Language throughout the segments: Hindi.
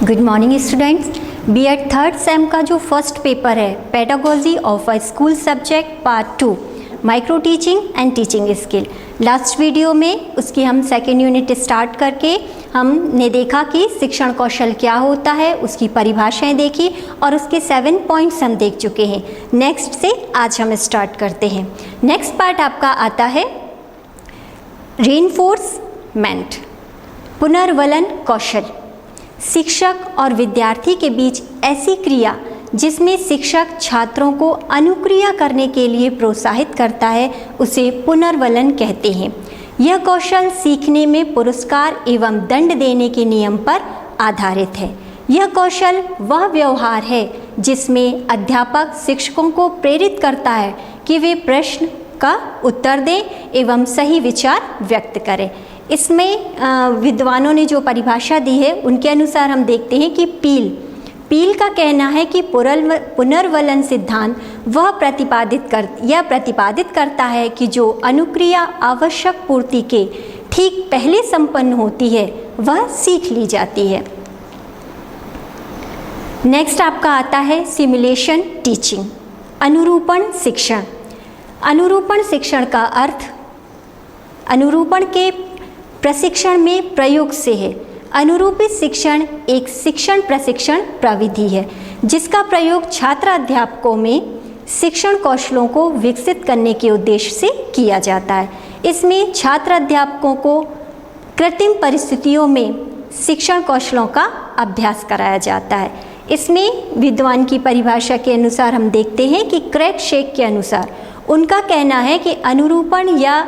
Good morning students. BEd third sem का जो फर्स्ट पेपर है pedagogy of a school subject part 2 micro teaching and teaching skill, last video में उसकी हम सेकेंड यूनिट स्टार्ट करके हमने देखा कि शिक्षण कौशल क्या होता है, उसकी परिभाषाएं देखी और उसके 7 पॉइंट्स हम देख चुके हैं। नेक्स्ट से आज हम स्टार्ट करते हैं। नेक्स्ट पार्ट आपका आता है रीइंफोर्समेंट, पुनर्वलन कौशल। शिक्षक और विद्यार्थी के बीच ऐसी क्रिया जिसमें शिक्षक छात्रों को अनुक्रिया करने के लिए प्रोत्साहित करता है उसे पुनर्वलन कहते हैं। यह कौशल सीखने में पुरस्कार एवं दंड देने के नियम पर आधारित है। यह कौशल वह व्यवहार है जिसमें अध्यापक शिक्षकों को प्रेरित करता है कि वे प्रश्न का उत्तर दें एवं सही विचार व्यक्त करें। इसमें विद्वानों ने जो परिभाषा दी है उनके अनुसार हम देखते हैं कि पील का कहना है कि पुनर्वलन सिद्धांत वह प्रतिपादित करता है कि जो अनुक्रिया आवश्यक पूर्ति के ठीक पहले संपन्न होती है वह सीख ली जाती है। नेक्स्ट आपका आता है सिमुलेशन टीचिंग, अनुरूपण शिक्षण। अनुरूपण शिक्षण का अर्थ अनुरूपण के प्रशिक्षण में प्रयोग से है। अनुरूपित शिक्षण एक शिक्षण प्रशिक्षण प्रविधि है जिसका प्रयोग छात्र अध्यापकों में शिक्षण कौशलों को विकसित करने के उद्देश्य से किया जाता है। इसमें छात्र अध्यापकों को कृत्रिम परिस्थितियों में शिक्षण कौशलों का अभ्यास कराया जाता है। इसमें विद्वान की परिभाषा के अनुसार हम देखते हैं कि क्रैग शेक के अनुसार उनका कहना है कि अनुरूपण या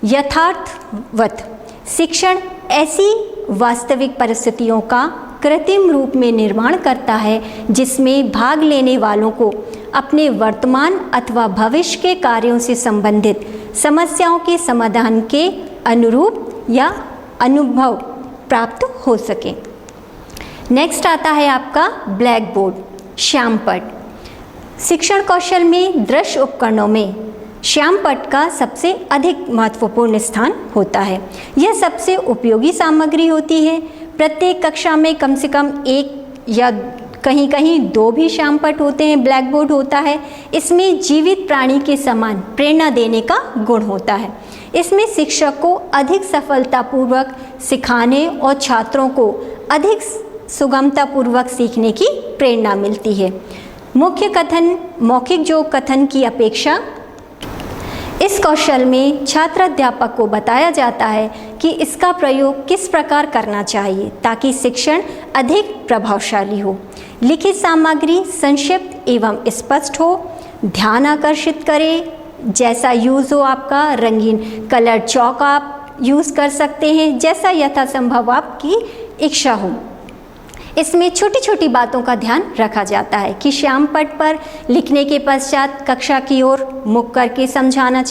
यथार्थवत शिक्षण ऐसी वास्तविक परिस्थितियों का कृत्रिम रूप में निर्माण करता है जिसमें भाग लेने वालों को अपने वर्तमान अथवा भविष्य के कार्यों से संबंधित समस्याओं के समाधान के अनुरूप या अनुभव प्राप्त हो सके। नेक्स्ट आता है आपका ब्लैक बोर्ड, श्यामपट। शिक्षण कौशल में दृश्य उपकरणों में श्यामपट का सबसे अधिक महत्वपूर्ण स्थान होता है। यह सबसे उपयोगी सामग्री होती है। प्रत्येक कक्षा में कम से कम एक या कहीं कहीं 2 भी श्यामपट होते हैं, ब्लैक बोर्ड होता है। इसमें जीवित प्राणी के समान प्रेरणा देने का गुण होता है। इसमें शिक्षक को अधिक सफलतापूर्वक सिखाने और छात्रों को अधिक सुगमतापूर्वक सीखने की प्रेरणा मिलती है। मुख्य कथन मौखिक जो कथन की अपेक्षा इस कौशल में छात्र अध्यापक को बताया जाता है कि इसका प्रयोग किस प्रकार करना चाहिए ताकि शिक्षण अधिक प्रभावशाली हो। लिखित सामग्री संक्षिप्त एवं स्पष्ट हो, ध्यान आकर्षित करे, जैसा यूज़ हो आपका रंगीन कलर चौक आप यूज़ कर सकते हैं, जैसा यथासंभव आपकी इच्छा हो। इसमें छोटी छोटी बातों का ध्यान रखा जाता है कि श्यामपट पर लिखने के पश्चात कक्षा की ओर मुख करके समझाना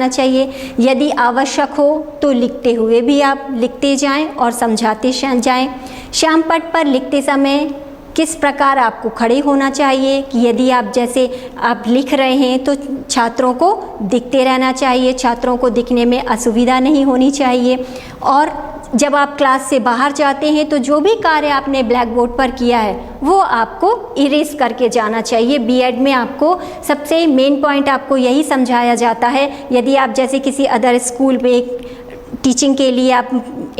चाहिए। यदि आवश्यक हो तो लिखते हुए भी आप लिखते जाएं और समझाते जाएं। श्यामपट पर लिखते समय किस प्रकार आपको खड़े होना चाहिए कि यदि आप लिख रहे हैं तो छात्रों को दिखते रहना चाहिए, छात्रों को दिखने में असुविधा नहीं होनी चाहिए। और जब आप क्लास से बाहर जाते हैं तो जो भी कार्य आपने ब्लैक बोर्ड पर किया है वो आपको इरेज करके जाना चाहिए। बीएड में आपको सबसे मेन पॉइंट आपको यही समझाया जाता है। यदि आप जैसे किसी अदर स्कूल में टीचिंग के लिए आप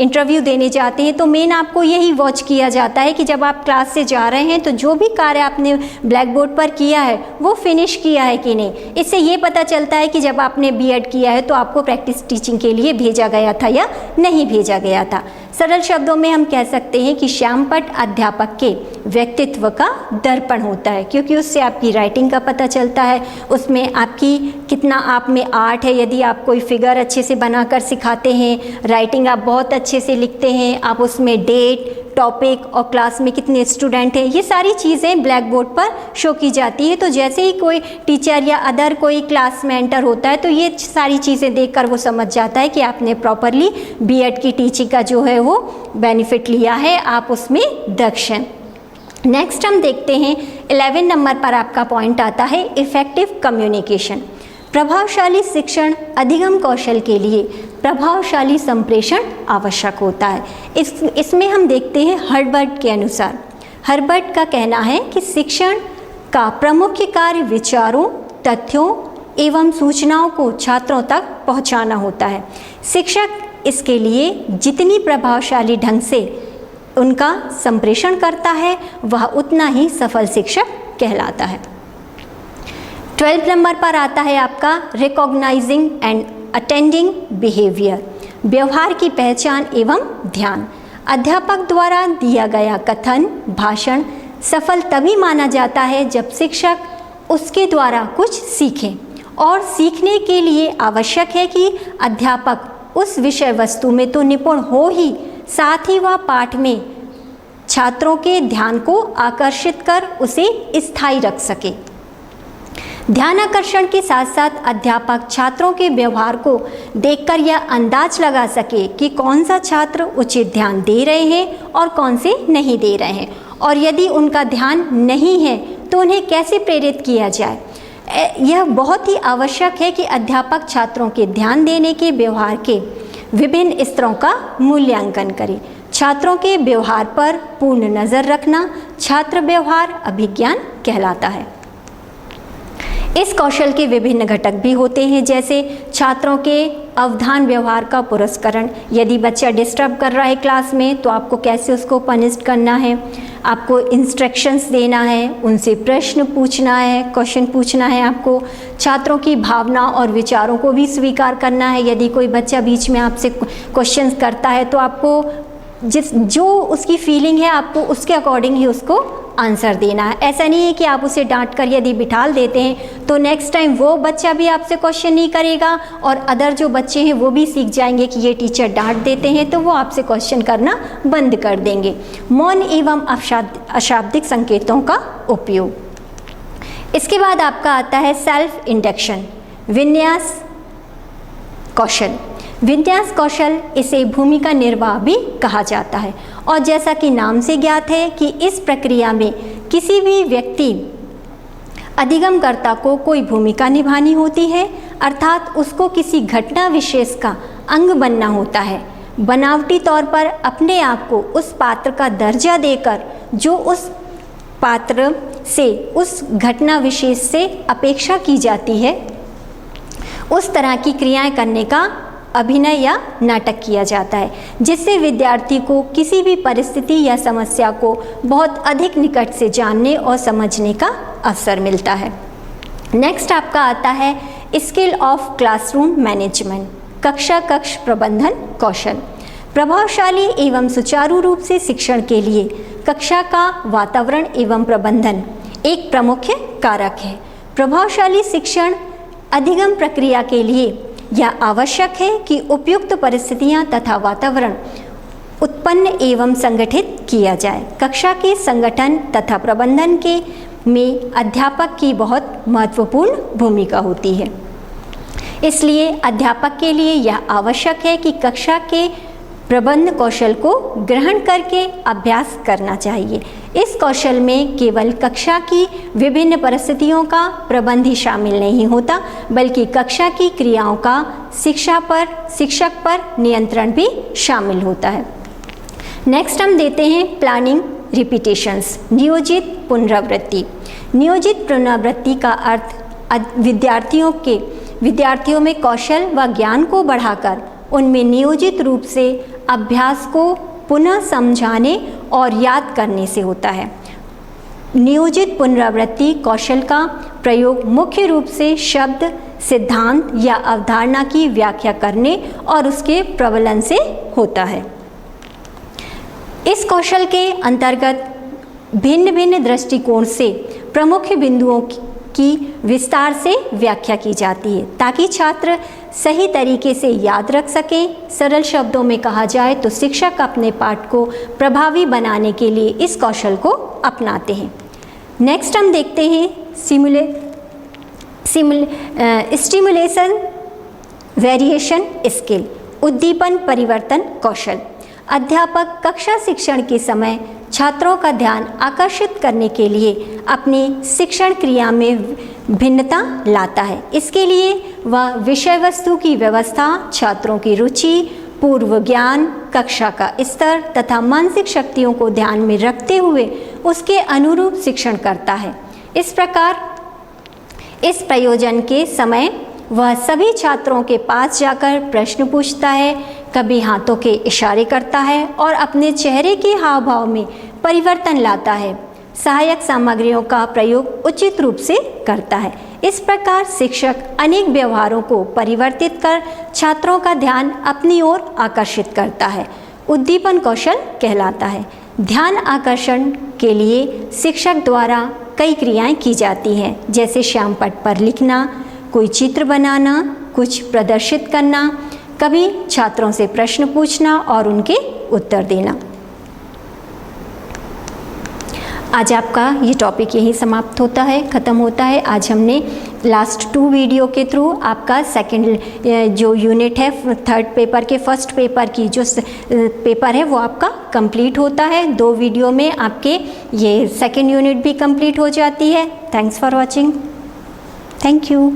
इंटरव्यू देने जाते हैं तो मेन आपको यही वॉच किया जाता है कि जब आप क्लास से जा रहे हैं तो जो भी कार्य आपने ब्लैक बोर्ड पर किया है वो फिनिश किया है कि नहीं। इससे ये पता चलता है कि जब आपने बीएड किया है तो आपको प्रैक्टिस टीचिंग के लिए भेजा गया था या नहीं भेजा गया था। सरल शब्दों में हम कह सकते हैं कि श्यामपट अध्यापक के व्यक्तित्व का दर्पण होता है, क्योंकि उससे आपकी राइटिंग का पता चलता है, उसमें आपकी कितना आप में आर्ट है। यदि आप कोई फिगर अच्छे से बनाकर सिखाते हैं, राइटिंग आप बहुत अच्छे से लिखते हैं, आप उसमें डेट टॉपिक और क्लास में कितने स्टूडेंट हैं, ये सारी चीज़ें ब्लैक बोर्ड पर शो की जाती है। तो जैसे ही कोई टीचर या अदर कोई क्लास में एंटर होता है तो ये सारी चीज़ें देखकर वो समझ जाता है कि आपने प्रॉपरली बीएड की टीचिंग का जो है वो बेनिफिट लिया है, आप उसमें दक्ष हैं। नेक्स्ट हम देखते हैं 11 नंबर पर आपका पॉइंट आता है इफ़ेक्टिव कम्युनिकेशन। प्रभावशाली शिक्षण अधिगम कौशल के लिए प्रभावशाली संप्रेषण आवश्यक होता है। इसमें हम देखते हैं हर्बर्ट के अनुसार, हर्बर्ट का कहना है कि शिक्षण का प्रमुख कार्य विचारों, तथ्यों एवं सूचनाओं को छात्रों तक पहुंचाना होता है। शिक्षक इसके लिए जितनी प्रभावशाली ढंग से उनका संप्रेषण करता है वह उतना ही सफल शिक्षक कहलाता है। 12 नंबर पर आता है आपका रिकॉग्नाइजिंग एंड अटेंडिंग बिहेवियर, व्यवहार की पहचान एवं ध्यान। अध्यापक द्वारा दिया गया कथन, भाषण सफल तभी माना जाता है जब शिक्षक उसके द्वारा कुछ सीखें, और सीखने के लिए आवश्यक है कि अध्यापक उस विषय वस्तु में तो निपुण हो ही, साथ ही वह पाठ में छात्रों के ध्यान को आकर्षित कर उसे स्थायी रख सके। ध्यानाकर्षण के साथ साथ अध्यापक छात्रों के व्यवहार को देखकर यह अंदाज लगा सके कि कौन सा छात्र उचित ध्यान दे रहे हैं और कौन से नहीं दे रहे हैं, और यदि उनका ध्यान नहीं है तो उन्हें कैसे प्रेरित किया जाए। यह बहुत ही आवश्यक है कि अध्यापक छात्रों के ध्यान देने के व्यवहार के विभिन्न स्तरों का मूल्यांकन करें। छात्रों के व्यवहार पर पूर्ण नज़र रखना छात्र व्यवहार अभिज्ञान कहलाता है। इस कौशल के विभिन्न घटक भी होते हैं, जैसे छात्रों के अवधान व्यवहार का पुरस्करण। यदि बच्चा डिस्टर्ब कर रहा है क्लास में तो आपको कैसे उसको पनिश करना है, आपको इंस्ट्रक्शंस देना है, उनसे प्रश्न पूछना है, क्वेश्चन पूछना है आपको। छात्रों की भावना और विचारों को भी स्वीकार करना है। यदि कोई बच्चा बीच में आपसे क्वेश्चंस करता है तो आपको जो उसकी फीलिंग है आपको उसके अकॉर्डिंग ही उसको आंसर देना है। ऐसा नहीं है कि आप उसे डांट कर यदि बिठाल देते हैं तो नेक्स्ट टाइम वो बच्चा भी आपसे क्वेश्चन नहीं करेगा और अदर जो बच्चे हैं वो भी सीख जाएंगे कि ये टीचर डांट देते हैं तो वो आपसे क्वेश्चन करना बंद कर देंगे। मौन एवं अशाब्दिक संकेतों का उपयोग। इसके बाद आपका आता है सेल्फ इंडक्शन, विन्यास कौशल। विन्यास कौशल इसे भूमिका निर्वाह भी कहा जाता है, और जैसा कि नाम से ज्ञात है कि इस प्रक्रिया में किसी भी व्यक्ति अधिगमकर्ता को कोई भूमिका निभानी होती है, अर्थात उसको किसी घटना विशेष का अंग बनना होता है। बनावटी तौर पर अपने आप को उस पात्र का दर्जा देकर जो उस पात्र से, उस घटना विशेष से अपेक्षा की जाती है, उस तरह की क्रियाएं करने का अभिनय या नाटक किया जाता है, जिससे विद्यार्थी को किसी भी परिस्थिति या समस्या को बहुत अधिक निकट से जानने और समझने का अवसर मिलता है। नेक्स्ट आपका आता है स्किल ऑफ क्लासरूम मैनेजमेंट, कक्ष प्रबंधन कौशल। प्रभावशाली एवं सुचारू रूप से शिक्षण के लिए कक्षा का वातावरण एवं प्रबंधन एक प्रमुख कारक है। प्रभावशाली शिक्षण अधिगम प्रक्रिया के लिए यह आवश्यक है कि उपयुक्त परिस्थितियां तथा वातावरण उत्पन्न एवं संगठित किया जाए। कक्षा के संगठन तथा प्रबंधन के में अध्यापक की बहुत महत्वपूर्ण भूमिका होती है। इसलिए अध्यापक के लिए यह आवश्यक है कि कक्षा के प्रबंध कौशल को ग्रहण करके अभ्यास करना चाहिए। इस कौशल में केवल कक्षा की विभिन्न परिस्थितियों का प्रबंध ही शामिल नहीं होता, बल्कि कक्षा की क्रियाओं का शिक्षक पर नियंत्रण भी शामिल होता है। नेक्स्ट हम देते हैं प्लानिंग रिपीटेशंस, नियोजित पुनरावृत्ति। नियोजित पुनरावृत्ति का अर्थ विद्यार्थियों में कौशल व ज्ञान को बढ़ाकर उनमें नियोजित रूप से अभ्यास को पुनः समझाने और याद करने से होता है। नियोजित पुनरावृत्ति कौशल का प्रयोग मुख्य रूप से शब्द, सिद्धांत या अवधारणा की व्याख्या करने और उसके प्रबलन से होता है। इस कौशल के अंतर्गत भिन्न भिन्न दृष्टिकोण से प्रमुख बिंदुओं की विस्तार से व्याख्या की जाती है ताकि छात्र सही तरीके से याद रख सकें। सरल शब्दों में कहा जाए तो शिक्षक अपने पाठ को प्रभावी बनाने के लिए इस कौशल को अपनाते हैं। नेक्स्ट हम देखते हैं स्टिमुलेशन वेरिएशन स्किल, उद्दीपन परिवर्तन कौशल। अध्यापक कक्षा शिक्षण के समय छात्रों का ध्यान आकर्षित करने के लिए अपनी शिक्षण क्रिया में भिन्नता लाता है। इसके लिए वह विषय वस्तु की व्यवस्था, छात्रों की रुचि, पूर्व ज्ञान, कक्षा का स्तर तथा मानसिक शक्तियों को ध्यान में रखते हुए उसके अनुरूप शिक्षण करता है। इस प्रकार इस प्रयोजन के समय वह सभी छात्रों के पास जाकर प्रश्न पूछता है, कभी हाथों के इशारे करता है और अपने चेहरे के हाव भाव में परिवर्तन लाता है। सहायक सामग्रियों का प्रयोग उचित रूप से करता है। इस प्रकार शिक्षक अनेक व्यवहारों को परिवर्तित कर छात्रों का ध्यान अपनी ओर आकर्षित करता है। उद्दीपन कौशल कहलाता है। ध्यान आकर्षण के लिए शिक्षक द्वारा कई क्रियाएं की जाती हैं, जैसे श्यामपट्ट पर लिखना, कोई चित्र बनाना, कुछ प्रदर्शित करना, कभी छात्रों से प्रश्न पूछना और उनके उत्तर देना। आज आपका ये टॉपिक यहीं समाप्त होता है, ख़त्म होता है। आज हमने लास्ट 2 वीडियो के थ्रू आपका सेकंड जो यूनिट है, थर्ड पेपर के फर्स्ट पेपर की जो पेपर है वो आपका कंप्लीट होता है। 2 वीडियो में आपके ये सेकंड यूनिट भी कंप्लीट हो जाती है। Thanks for watching. Thank you.